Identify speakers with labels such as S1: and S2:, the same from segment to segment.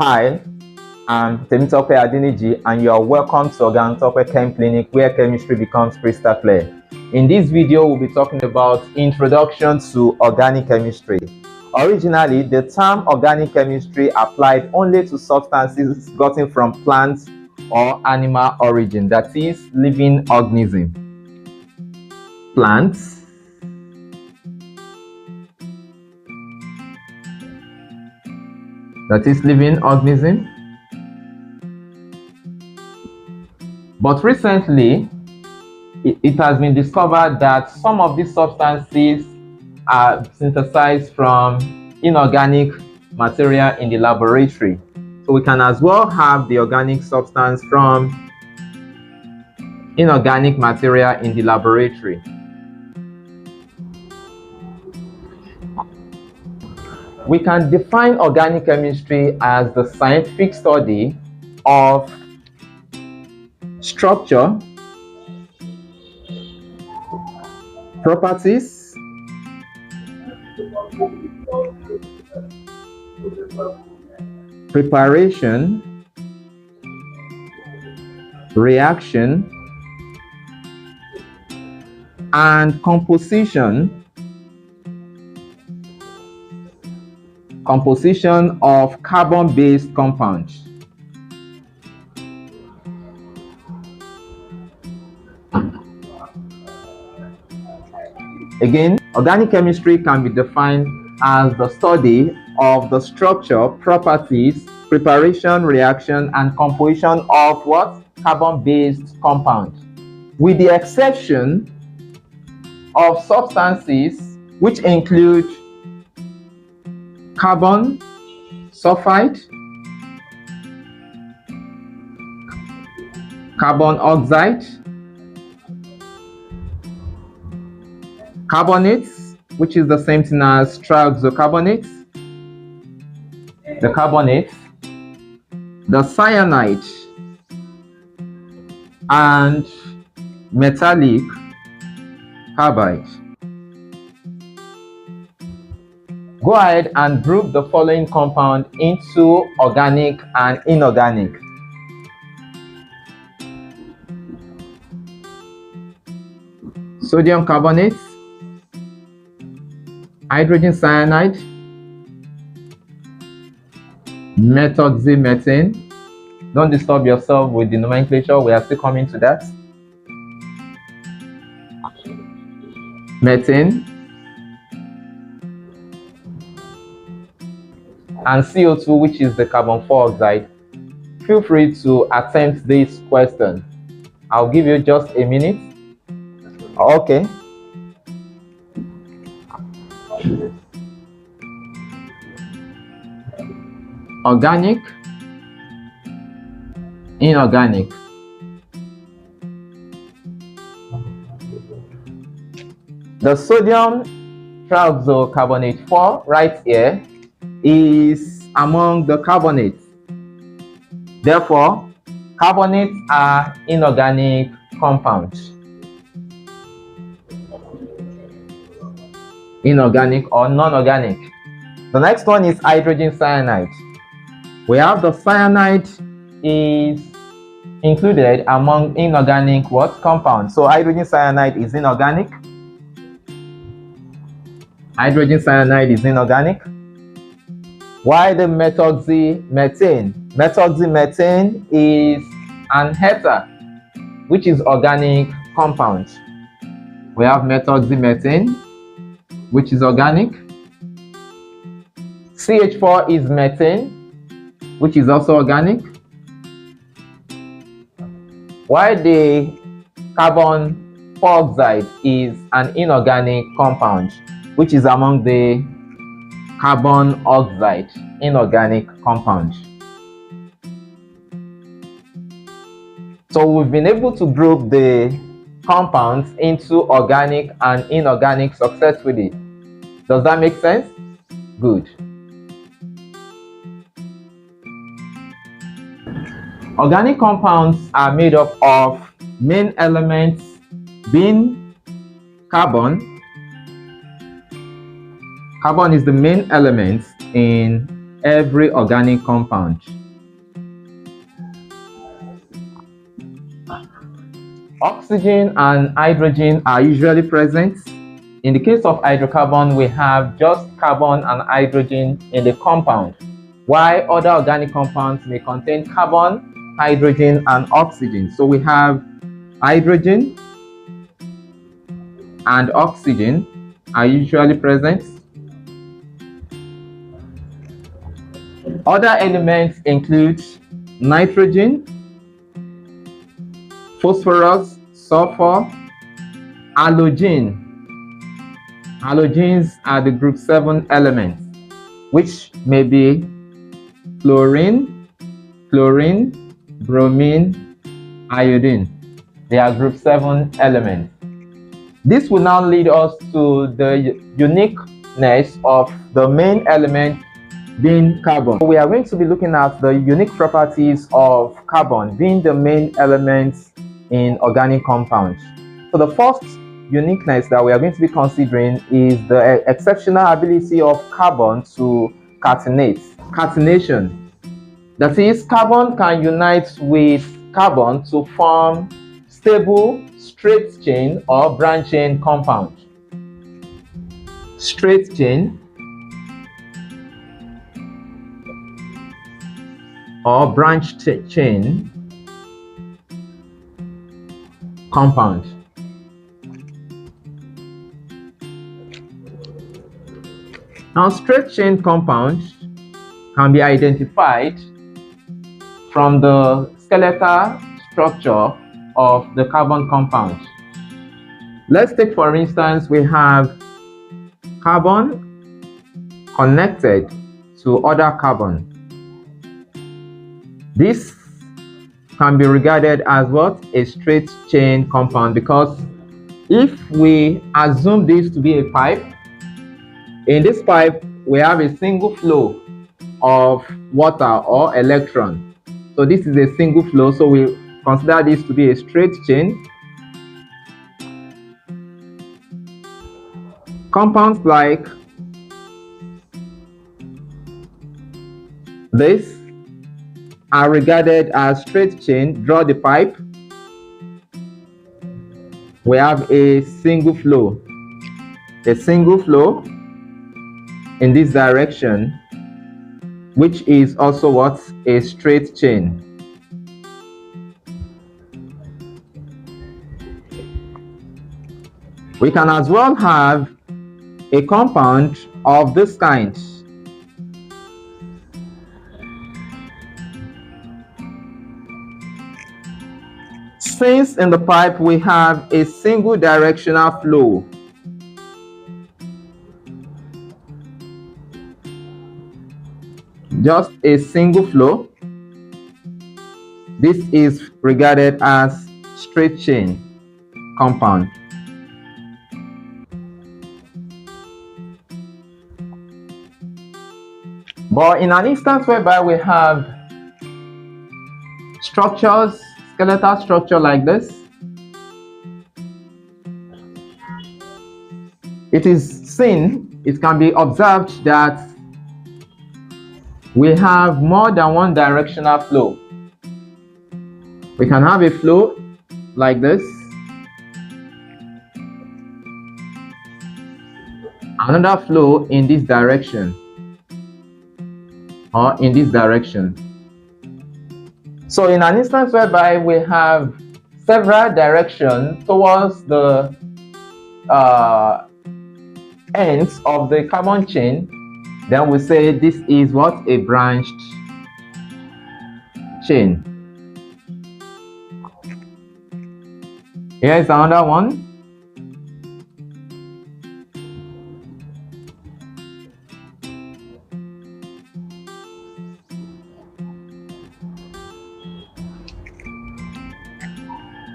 S1: Hi, I'm Temitope Adiniji, and you are welcome to Organotope Chem Clinic, where chemistry becomes crystal clear. In this video, we'll be talking about Introduction to Organic Chemistry. Originally, the term organic chemistry applied only to substances gotten from plants or animal origin, that is, living organisms. Plants, that is, living organism. But recently, it has been discovered that some of these substances are synthesized from inorganic material in the laboratory. So we can as well have the organic substance from inorganic material in the laboratory. We can define organic chemistry as the scientific study of structure, properties, preparation, reaction, and composition of carbon-based compounds. Again, organic chemistry can be defined as the study of the structure, properties, preparation, reaction, and composition of what? Carbon-based compounds, with the exception of substances which include carbon sulfide, carbon oxide, carbonates, which is the same thing as trioxocarbonates, the carbonates, the cyanide, and metallic carbide. Go ahead and group the following compound into organic and inorganic. Sodium carbonate, hydrogen cyanide, methoxymethane. Don't disturb yourself with the nomenclature, we are still coming to that. Methane, and CO2, which is the carbon dioxide. Feel free to attempt this question. I'll give you just a minute. Okay. Organic, inorganic. The sodium trioxocarbonate 4 right here is among the carbonates. Therefore, carbonates are inorganic compounds. Inorganic or non-organic. The next one is hydrogen cyanide. We have the cyanide is included among inorganic compounds. So hydrogen cyanide is inorganic. Hydrogen cyanide is inorganic. Why the methoxymethane? Methoxymethane is an ether, which is organic compound. We have methoxymethane, which is organic. CH4 is methane, which is also organic. While the carbon dioxide is an inorganic compound, which is among the carbon oxide inorganic compound. So we've been able to group the compounds into organic and inorganic successfully. Does that make sense? Good. Organic compounds are made up of main elements being carbon. Carbon is the main element in every organic compound. Oxygen and hydrogen are usually present. In the case of hydrocarbon, we have just carbon and hydrogen in the compound, while other organic compounds may contain carbon, hydrogen, and oxygen. So we have hydrogen and oxygen are usually present. Other elements include nitrogen, phosphorus, sulfur, halogen. Halogens are the group 7 elements, which may be fluorine, chlorine, bromine, iodine. They are group 7 elements. This will now lead us to the uniqueness of the main element being carbon. We are going to be looking at the unique properties of carbon being the main element in organic compounds. So the first uniqueness that we are going to be considering is the exceptional ability of carbon to catenate. Catenation. That is, carbon can unite with carbon to form stable straight chain or branch chain compound. Straight chain or branch chain compound. Now, straight chain compounds can be identified from the skeletal structure of the carbon compound. Let's take, for instance, we have carbon connected to other carbon. This can be regarded as what? A straight chain compound, because if we assume this to be a pipe, in this pipe we have a single flow of water or electron. So this is a single flow, so we consider this to be a straight chain. Compounds like this are regarded as straight chain. Draw the pipe. We have a single flow in this direction, which is also what? A straight chain. We can as well have a compound of this kind. Since in the pipe we have a single directional flow, just a single flow, this is regarded as straight chain compound. But in an instance whereby we have structures, skeletal structure like this, it can be observed that we have more than one directional flow. We can have a flow like this, another flow in this direction, or in this direction. So in an instance whereby we have several directions towards the ends of the carbon chain, then we say this is what? A branched chain. Here is another one.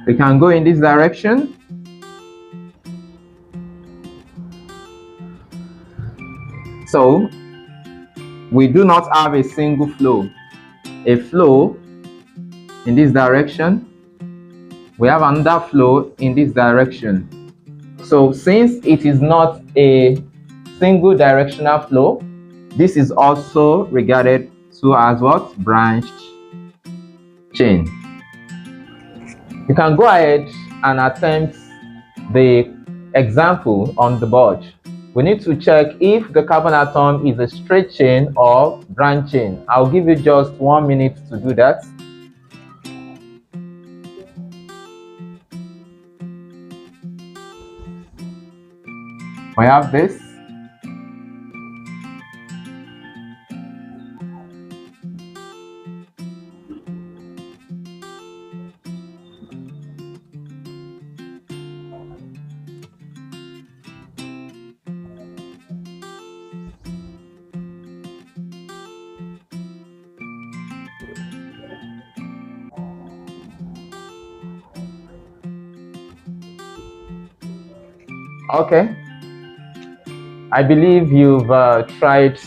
S1: We can go in this direction. So we do not have a single flow. A flow in this direction. We have another flow in this direction. So since it is not a single directional flow, This is also regarded to as what? Branched chain. You can go ahead and attempt the example on the board. We need to check if the carbon atom is a straight chain or branch chain. I'll give you just 1 minute to do that. We have this. Okay, I believe you've tried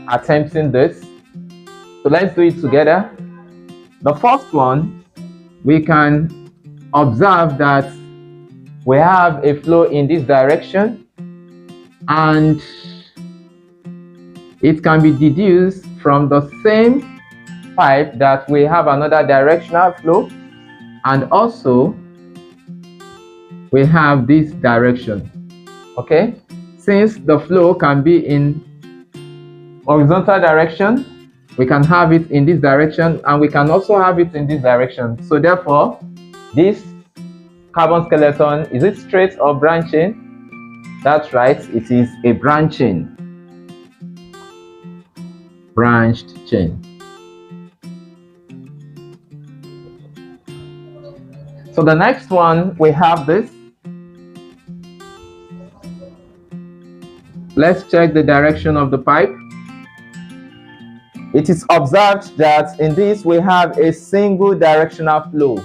S1: attempting this. So let's do it together. The first one, we can observe that we have a flow in this direction, and it can be deduced from the same pipe that we have another directional flow, and also we have this direction. Okay, since the flow can be in horizontal direction, we can have it in this direction, and we can also have it in this direction. So therefore, this carbon skeleton, is it straight or branch chain? That's right, it is a branch chain. Branched chain. So the next one, we have this. Let's check the direction of the pipe. It is observed that in this we have a single directional flow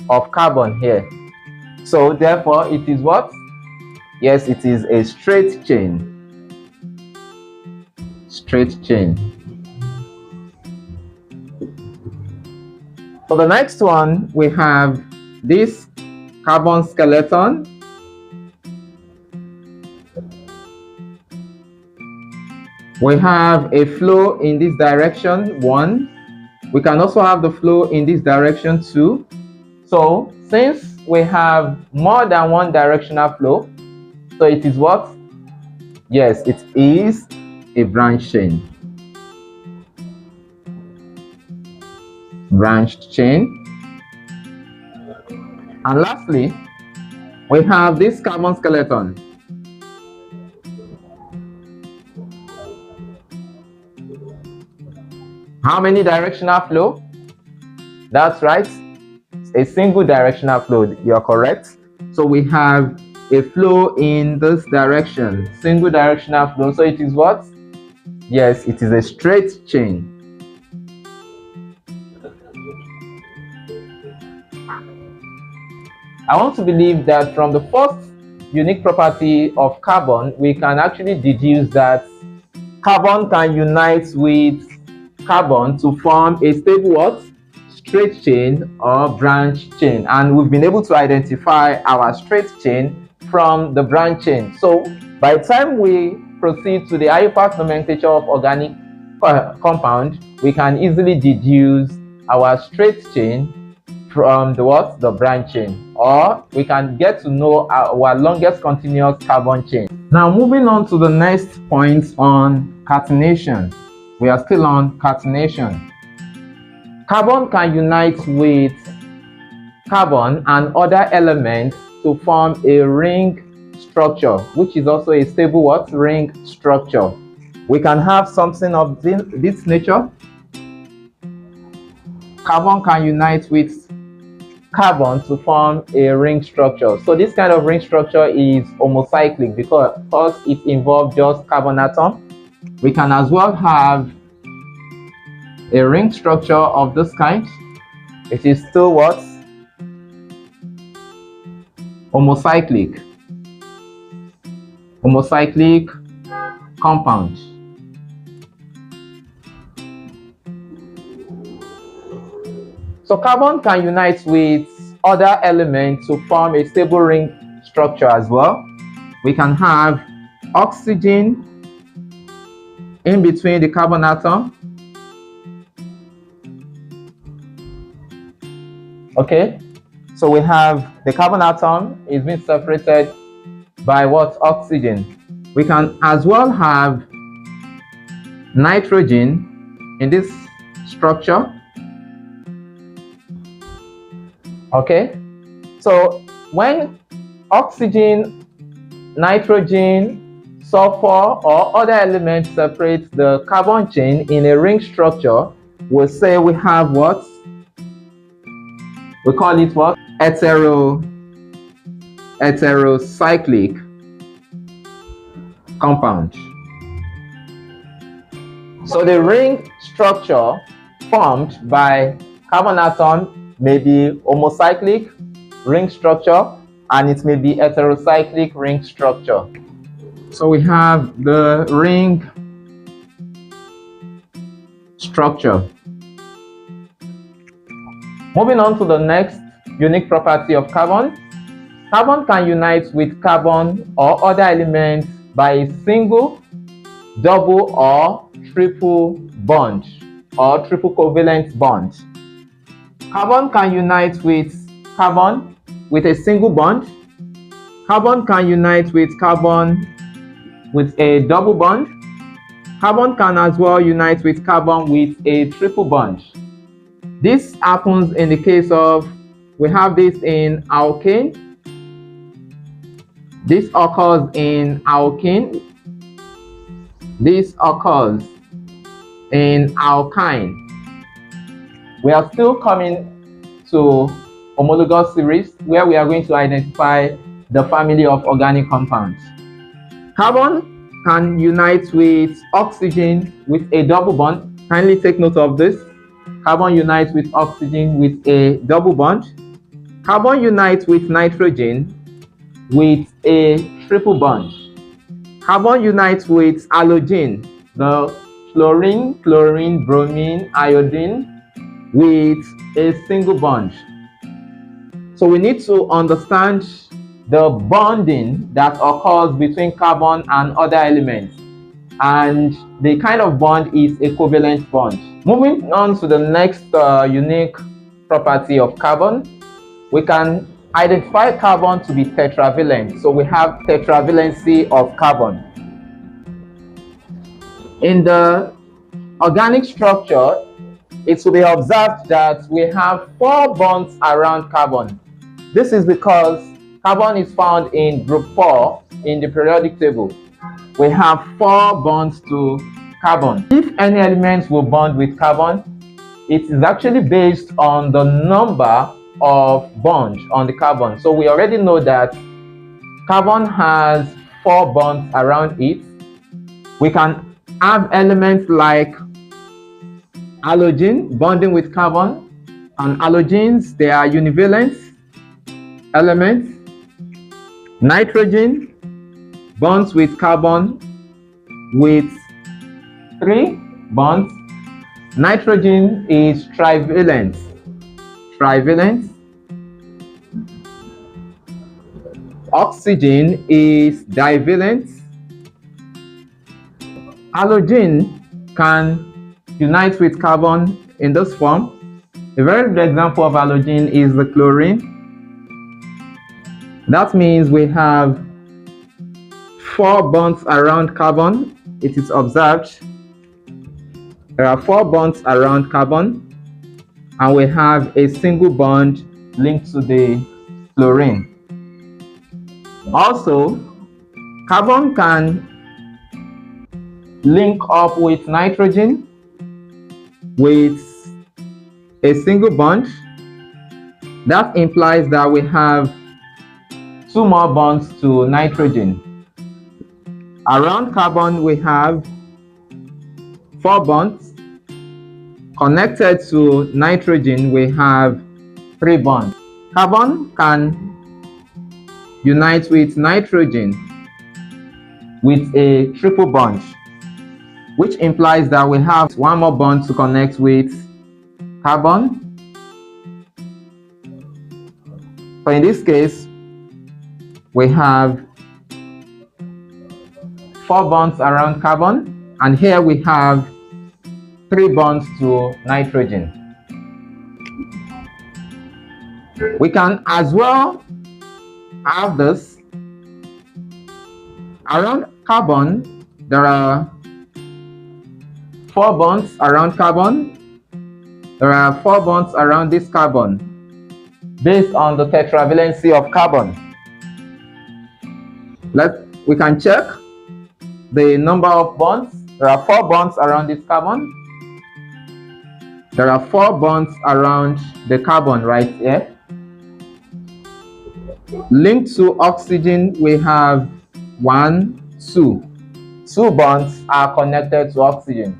S1: of carbon here. So therefore it is what? Yes, it is a straight chain. Straight chain. For the next one, we have this carbon skeleton. We have a flow in this direction, 1. We can also have the flow in this direction, 2. So since we have more than one directional flow, so it is what? Yes, it is a branch chain. Branched chain. And lastly, we have this carbon skeleton. How many directional flow? That's right, a single directional flow. You are correct. So we have a flow in this direction, single directional flow. So it is what? Yes, it is a straight chain. I want to believe that from the first unique property of carbon, we can actually deduce that carbon can unite with carbon to form a stable what? Straight chain or branch chain. And we've been able to identify our straight chain from the branch chain. So by the time we proceed to the higher part nomenclature of organic compound, we can easily deduce our straight chain from the what? The branch chain. Or we can get to know our longest continuous carbon chain. Now moving on to the next point on catenation. We are still on catenation. Carbon can unite with carbon and other elements to form a ring structure, which is also a stable what? Ring structure. We can have something of this nature. Carbon can unite with carbon to form a ring structure. So this kind of ring structure is homocyclic because it involves just carbon atom. We can as well have a ring structure of this kind. It is still what? Homocyclic. Homocyclic compound. So carbon can unite with other elements to form a stable ring structure as well. We can have oxygen in between the carbon atom. Okay, so we have the carbon atom is being separated by what? Oxygen. We can as well have nitrogen in this structure. Okay, so when oxygen, nitrogen, sulfur, or other elements separate the carbon chain in a ring structure, we'll say we have what? We call it what? Heterocyclic compound. So the ring structure formed by carbon atom may be homocyclic ring structure, and it may be heterocyclic ring structure. So we have the ring structure. Moving on to the next unique property of carbon. Carbon can unite with carbon or other elements by a single, double, or triple bond or triple covalent bond. Carbon can unite with carbon with a single bond. Carbon can unite with carbon with a double bond. Carbon can as well unite with carbon with a triple bond. This happens in the case of, we have this in alkane. This occurs in alkene. This occurs in alkyne. We are still coming to homologous series, where we are going to identify the family of organic compounds. Carbon can unite with oxygen with a double bond. Kindly take note of this. Carbon unites with oxygen with a double bond. Carbon unites with nitrogen with a triple bond. Carbon unites with halogen, the fluorine, chlorine, bromine, iodine, with a single bond. So we need to understand the bonding that occurs between carbon and other elements, and the kind of bond is a covalent bond. Moving on to the next unique property of carbon, we can identify carbon to be tetravalent. So we have tetravalency of carbon. In the organic structure, it will be observed that we have 4 bonds around carbon. This is because carbon is found in group 4 in the periodic table. We have 4 bonds to carbon. If any elements will bond with carbon, it is actually based on the number of bonds on the carbon. So we already know that carbon has 4 bonds around it. We can have elements like halogen bonding with carbon, and halogens, they are univalent elements. Nitrogen bonds with carbon with 3 bonds. Nitrogen is trivalent. Oxygen is divalent. Halogen can unite with carbon in this form. A very good example of halogen is the chlorine. That means we have 4 bonds around carbon. It is observed there are 4 bonds around carbon, and we have a single bond linked to the chlorine. Also, carbon can link up with nitrogen with a single bond. That implies that we have 2 more bonds to nitrogen. Around carbon, we have 4 bonds. Connected to nitrogen, we have 3 bonds. Carbon can unite with nitrogen with a triple bond, which implies that we have 1 more bond to connect with carbon. So in this case, we have 4 bonds around carbon, and here we have 3 bonds to nitrogen. We can as well have this. Around carbon, there are 4 bonds around carbon. There are 4 bonds around this carbon based on the tetravalency of carbon. We can check the number of bonds. There are 4 bonds around this carbon. There are 4 bonds around the carbon right here. Linked to oxygen, we have 1, 2. 2 bonds are connected to oxygen.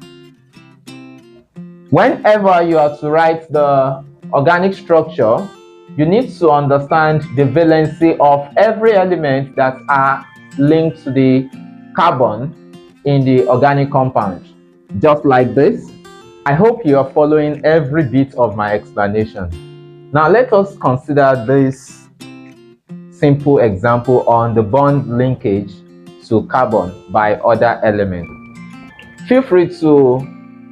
S1: Whenever you are to write the organic structure, you need to understand the valency of every element that are linked to the carbon in the organic compound, just like this. I hope you are following every bit of my explanation. Now let us consider this simple example on the bond linkage to carbon by other elements. Feel free to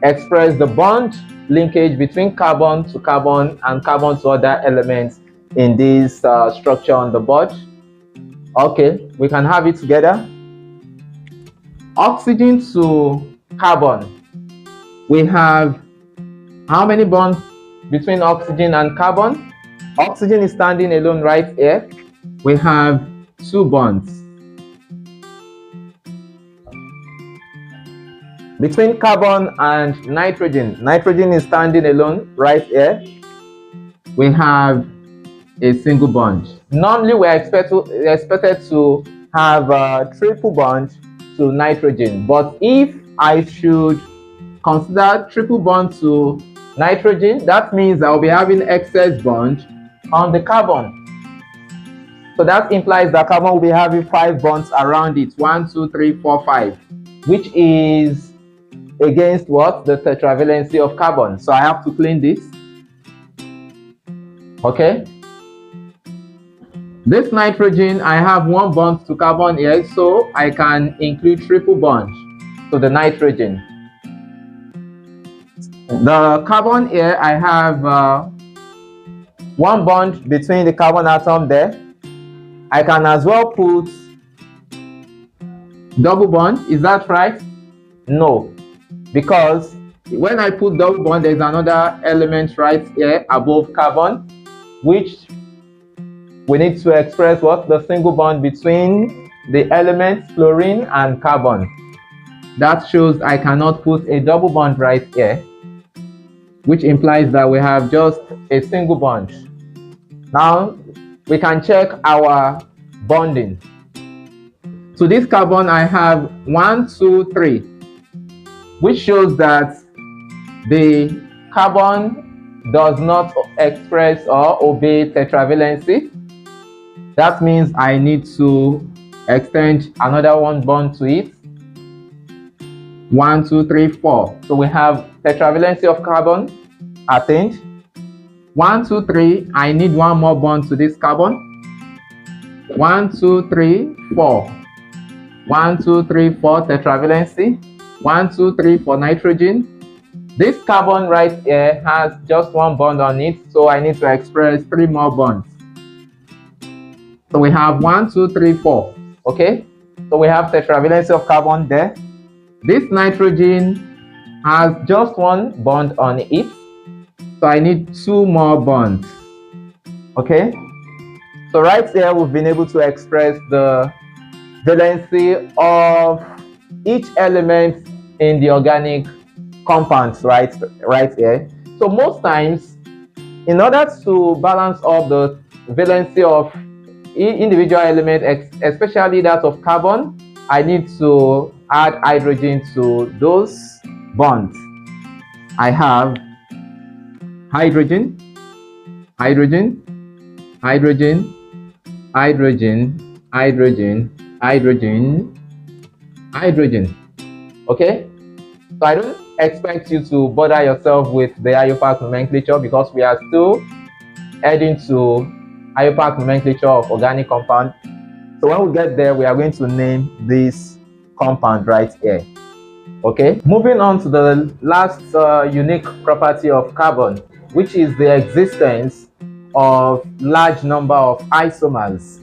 S1: express the bond linkage between carbon to carbon and carbon to other elements in this structure on the board. Okay, we can have it together. Oxygen to carbon. We have how many bonds between oxygen and carbon? Oxygen is standing alone right here. We have 2 bonds. Between carbon and nitrogen, nitrogen is standing alone right here. We have a single bond. Normally, we are expected to have a triple bond to nitrogen, but if I should consider triple bond to nitrogen, that means I will be having excess bond on the carbon. So that implies that carbon will be having 5 bonds around it. 1, 2, 3, 4, 5, which is against what? The tetravalency of carbon. So I have to clean this. Okay. This nitrogen, I have 1 bond to carbon here, so I can include triple bond to the nitrogen. The carbon here, I have 1 bond between the carbon atom there. I can as well put double bond. Is that right? No, because when I put double bond, there's another element right here above carbon, which we need to express what? The single bond between the elements fluorine and carbon. That shows I cannot put a double bond right here, which implies that we have just a single bond. Now we can check our bonding. To this carbon, I have 1, 2, 3, which shows that the carbon does not express or obey tetravalency. That means I need to extend another 1 bond to it. 1, 2, 3, 4. So we have tetravalency of carbon attained. 1, 2, 3. I need 1 more bond to this carbon. 1, 2, 3, 4. 1, 2, 3, 4 tetravalency. 1, 2, 3 for nitrogen. This carbon right here has just 1 bond on it, so I need to express 3 more bonds. So we have 1, 2, 3, 4. Okay, so we have tetravalency of carbon there. This nitrogen has just 1 bond on it, so I need 2 more bonds. Okay, so right here we've been able to express the valency of each element in the organic compounds right here. So most times, in order to balance up the valency of individual element, especially that of carbon, I need to add hydrogen to those bonds. I have hydrogen, hydrogen, hydrogen, hydrogen, hydrogen, hydrogen, hydrogen. Okay, so I don't expect you to bother yourself with the IUPAC nomenclature because we are still heading to IUPAC nomenclature of organic compound. So when we get there, we are going to name this compound right here. Okay, moving on to the last unique property of carbon, which is the existence of large number of isomers.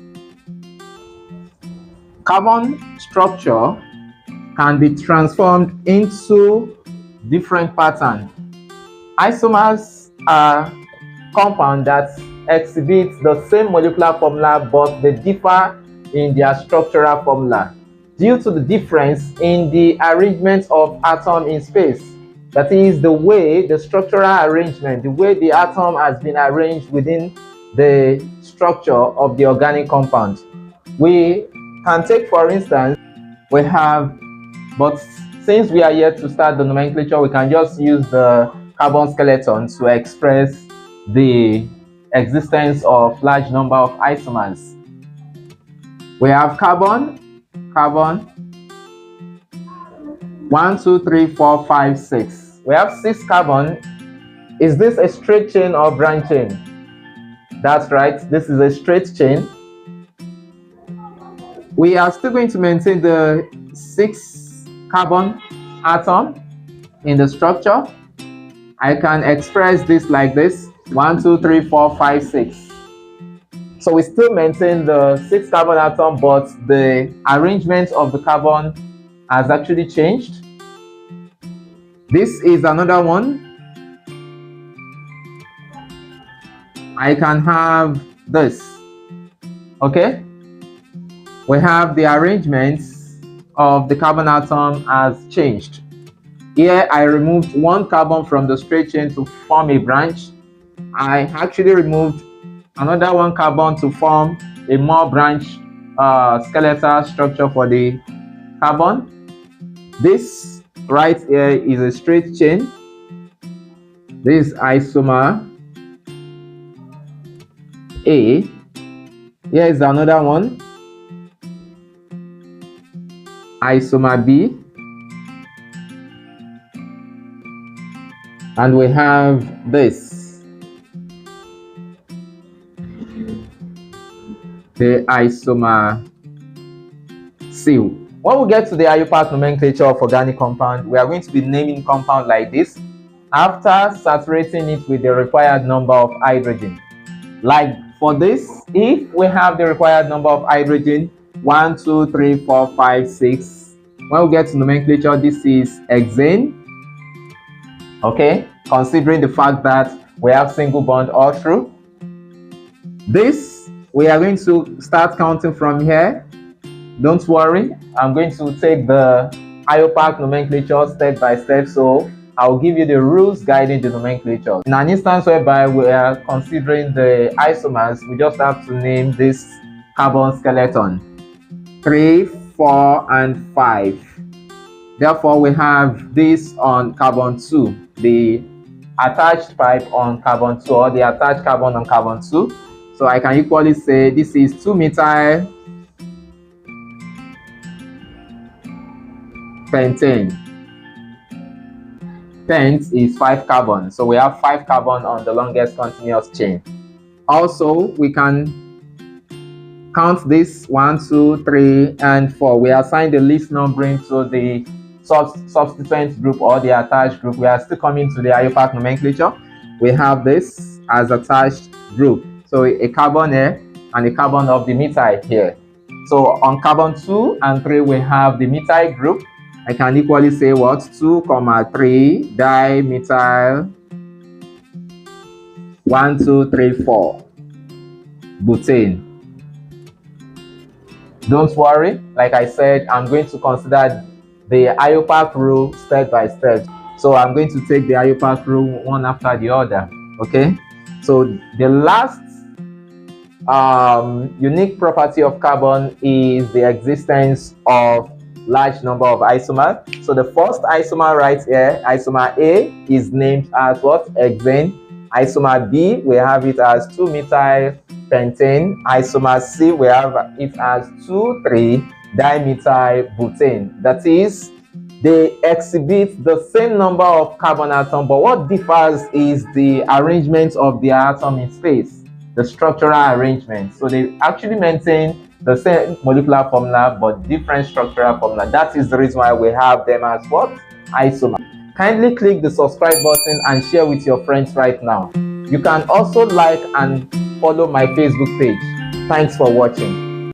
S1: Carbon structure can be transformed into different patterns. Isomers are compounds that exhibit the same molecular formula, but they differ in their structural formula due to the difference in the arrangement of atom in space. That is the way the structural arrangement, the way the atom has been arranged within the structure of the organic compound. We can take, for instance, we have, but since we are yet to start the nomenclature, we can just use the carbon skeleton to express the existence of large number of isomers. We have carbon, 1, 2, 3, 4, 5, 6. We have 6 carbon. Is this a straight chain or branch chain? That's right, this is a straight chain. We are still going to maintain the 6 carbon atom in the structure. I can express this like this: 1, 2, 3, 4, 5, 6. So we still maintain the 6 carbon atom, but the arrangement of the carbon has actually changed. This is another one. I can have this. Okay, we have the arrangement of the carbon atom has changed. Here I removed 1 carbon from the straight chain to form a branch. I actually removed another 1 carbon to form a more branch skeletal structure for the carbon. This right here is a straight chain. This is isomer A. Here is another one, isomer B. And we have this, the isomer C. When we get to the IUPAC nomenclature of organic compound, we are going to be naming compound like this after saturating it with the required number of hydrogen. Like for this, if we have the required number of hydrogen, 1, 2, 3, 4, 5, 6. When we get to nomenclature, this is hexane. Okay, considering the fact that we have single bond all through. This, we are going to start counting from here. Don't worry, I'm going to take the IUPAC nomenclature step by step, so I'll give you the rules guiding the nomenclature. In an instance whereby we are considering the isomers, we just have to name this carbon skeleton 3, 4, and 5. Therefore, we have this on carbon 2, the attached pipe on carbon 2, or the attached carbon on carbon 2. So I can equally say this is 2-methyl pentane. Pent is 5 carbon, so we have 5 carbon on the longest continuous chain. Also, we can count this 1, 2, 3, and 4. We assign the least numbering to the substituent group or the attached group. We are still coming to the IUPAC nomenclature. We have this as attached group. So a carbon here and a carbon of the methyl here. So on carbon 2 and 3, we have the methyl group. I can equally say what? 2, 3 dimethyl 1, 2, 3, 4 butane. Don't worry, like I said, I'm going to consider the IUPAC rule step by step. So I'm going to take the IUPAC rule one after the other. Okay, so the last unique property of carbon is the existence of large number of isomers. So the first isomer right here, isomer A, is named as what? Hexane. Isomer B, we have it as 2-methyl pentane. Isomer C, we have it as 2,3-dimethyl butane. That is, they exhibit the same number of carbon atoms, but what differs is the arrangement of the atom in space, the structural arrangement. So they actually maintain the same molecular formula but different structural formula. That is the reason why we have them as what? isomers. Kindly click the subscribe button and share with your friends right now. You can also like and follow my Facebook page. Thanks for watching.